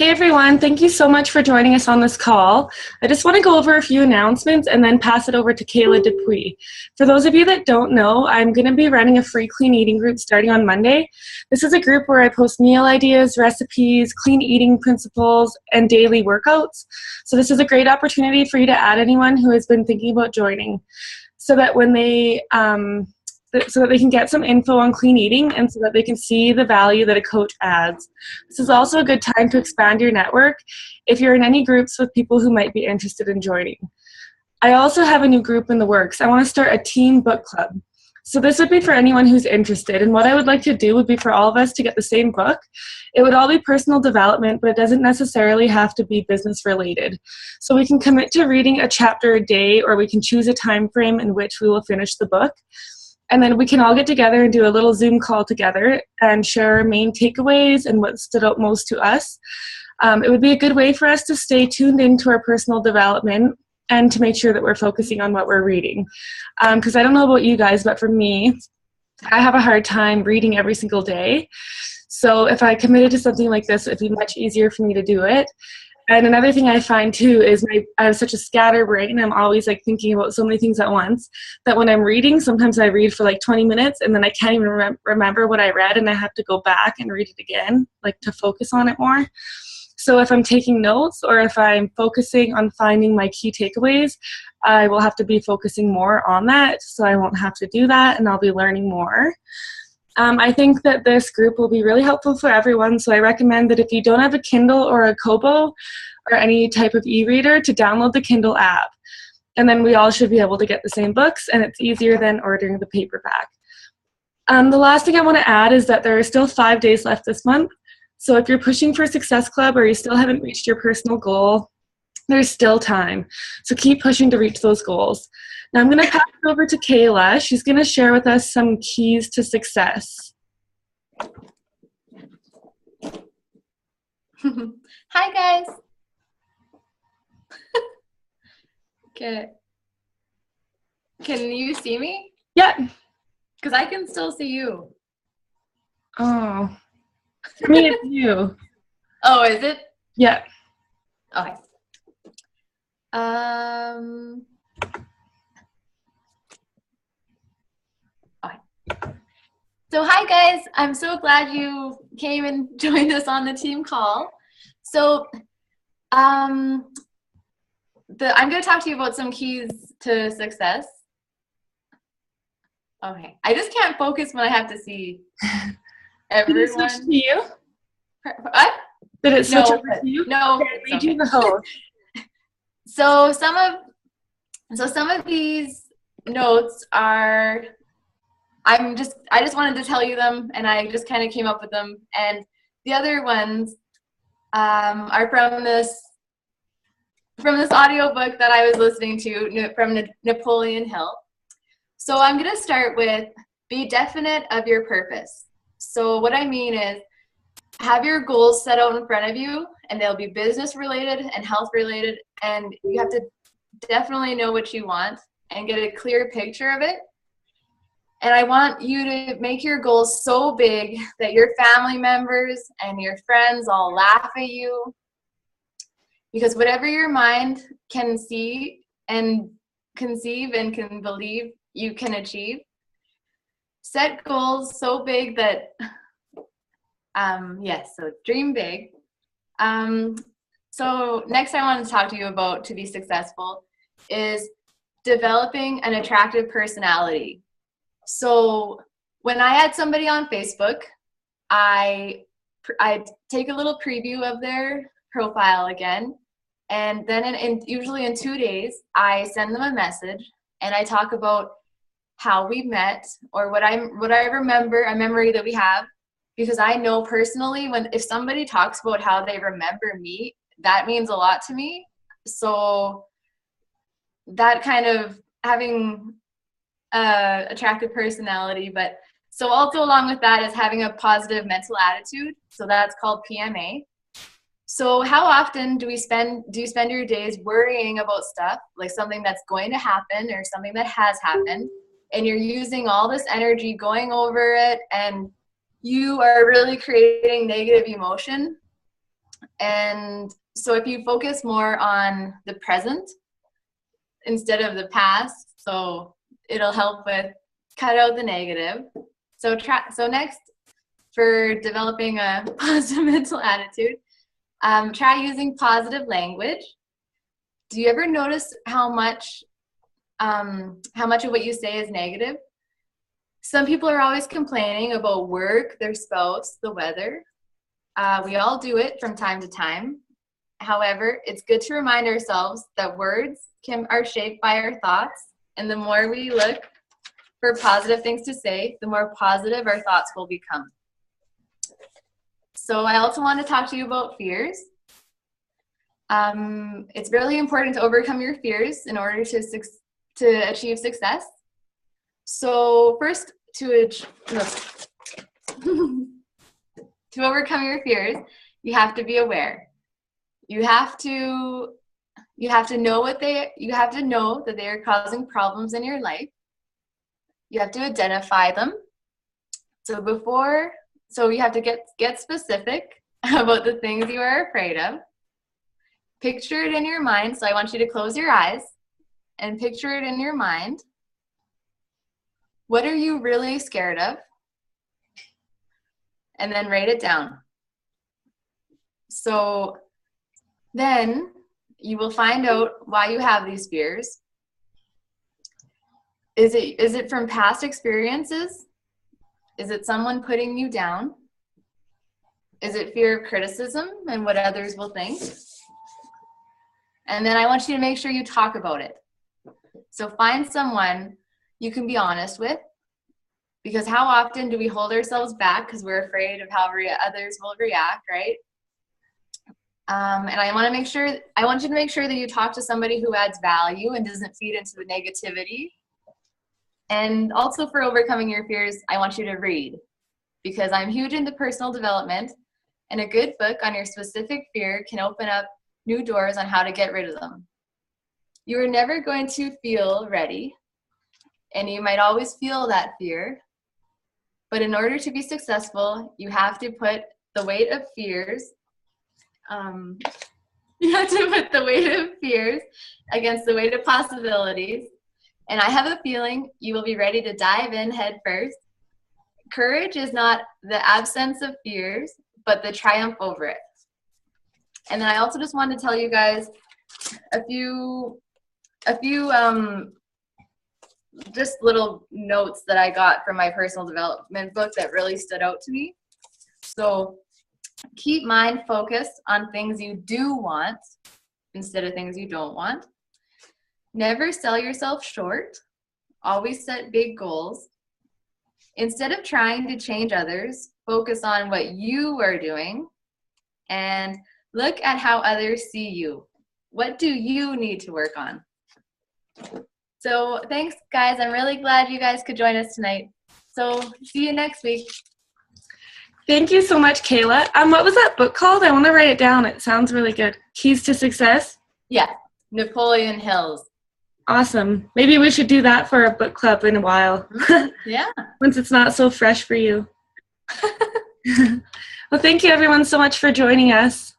Hey everyone, thank you so much for joining us on this call. I just want to go over a few announcements and then pass it over to Kayla Dupuis. For those of you that don't know, I'm going to be running a free clean eating group starting on Monday. This is a group where I post meal ideas, recipes, clean eating principles, and daily workouts. So this is a great opportunity for you to add anyone who has been thinking about joining so that when they so that they can get some info on clean eating and so that they can see the value that a coach adds. This is also a good time to expand your network if you're in any groups with people who might be interested in joining. I also have a new group in the works. I want to start a team book club. So this would be for anyone who's interested, and what I would like to do would be for all of us to get the same book. It would all be personal development, but it doesn't necessarily have to be business related. So we can commit to reading a chapter a day, or we can choose a time frame in which we will finish the book. And then we can all get together and do a little Zoom call together and share our main takeaways and what stood out most to us. It would be a good way for us to stay tuned into our personal development and to make sure that we're focusing on what we're reading. Because I don't know about you guys, but for me, I have a hard time reading every single day. So if I committed to something like this, it'd be much easier for me to do it. And another thing I find too is I have such a scatterbrain. I'm always like thinking about so many things at once that when I'm reading, sometimes I read for like 20 minutes and then I can't even remember what I read, and I have to go back and read it again, like to focus on it more. So if I'm taking notes or if I'm focusing on finding my key takeaways, I will have to be focusing more on that, so I won't have to do that and I'll be learning more. I think that this group will be really helpful for everyone, so I recommend that if you don't have a Kindle or a Kobo or any type of e-reader, to download the Kindle app. And then we all should be able to get the same books, and it's easier than ordering the paperback. The last thing I want to add is that there are still 5 days left this month. So if you're pushing for Success Club or you still haven't reached your personal goal, there's still time. So keep pushing to reach those goals. Now I'm going to pass it over to Kayla. She's going to share with us some keys to success. Hi guys. Okay. Can you see me? Yeah. Because I can still see you. Oh. For me, it's you. Oh, is it? Yeah. Okay. Okay. So hi guys, I'm so glad you came and joined us on the team call. So I'm going to talk to you about some keys to success. Okay. I just can't focus when I have to see everyone. Did it switch to you? What? Did it switch over to you? No. Okay, I made you the host. So some of these notes are, I just wanted to tell you them, and I just kind of came up with them. And the other ones are from this audiobook that I was listening to from Napoleon Hill. So I'm going to start with be definite of your purpose. So what I mean is have your goals set out in front of you, and they'll be business related and health related, and you have to definitely know what you want and get a clear picture of it. And I want you to make your goals so big that your family members and your friends all laugh at you, because whatever your mind can see and conceive and can believe, you can achieve. Set goals so big that, so dream big. So next I want to talk to you about, to be successful, is developing an attractive personality. So when I add somebody on Facebook, I take a little preview of their profile again, and then usually in 2 days, I send them a message and I talk about how we met or what I remember, a memory that we have, because I know personally if somebody talks about how they remember me, that means a lot to me. So that kind of having attractive personality, but so also along with that is having a positive mental attitude. So that's called PMA. So how often do you spend your days worrying about stuff, like something that's going to happen or something that has happened, and you're using all this energy going over it, and you are really creating negative emotion? And so if you focus more on the present instead of the past, so it'll help with cut out the negative. So next, for developing a positive mental attitude, try using positive language. Do you ever notice how much of what you say is negative? Some people are always complaining about work, their spouse, the weather. We all do it from time to time. However, it's good to remind ourselves that words are shaped by our thoughts, and the more we look for positive things to say, the more positive our thoughts will become. So I also want to talk to you about fears. It's really important to overcome your fears in order to achieve success. So first, to overcome your fears, you have to be aware. You have to know that they are causing problems in your life. You have to identify them. So you have to get specific about the things you are afraid of. Picture it in your mind. So I want you to close your eyes and picture it in your mind. What are you really scared of? And then write it down. So then you will find out why you have these fears. Is it from past experiences? Is it someone putting you down? Is it fear of criticism and what others will think? And then I want you to make sure you talk about it. So find someone you can be honest with, because how often do we hold ourselves back because we're afraid of how others will react, right? And I want you to make sure that you talk to somebody who adds value and doesn't feed into the negativity. And also, for overcoming your fears, I want you to read, because I'm huge into personal development, and a good book on your specific fear can open up new doors on how to get rid of them. You are never going to feel ready, and you might always feel that fear. But in order to be successful, you have to put the weight of fears. You have to put the weight of fears against the weight of possibilities. And I have a feeling you will be ready to dive in head first. Courage is not the absence of fears, but the triumph over it. And then I also just wanted to tell you guys a few just little notes that I got from my personal development book that really stood out to me. So keep mind focused on things you do want instead of things you don't want. Never sell yourself short. Always set big goals. Instead of trying to change others, focus on what you are doing and look at how others see you. What do you need to work on? So thanks, guys. I'm really glad you guys could join us tonight. So see you next week. Thank you so much, Kayla. What was that book called? I want to write it down. It sounds really good. Keys to Success? Yeah, Napoleon Hill's. Awesome. Maybe we should do that for a book club in a while. Yeah. Once it's not so fresh for you. Well, thank you everyone so much for joining us.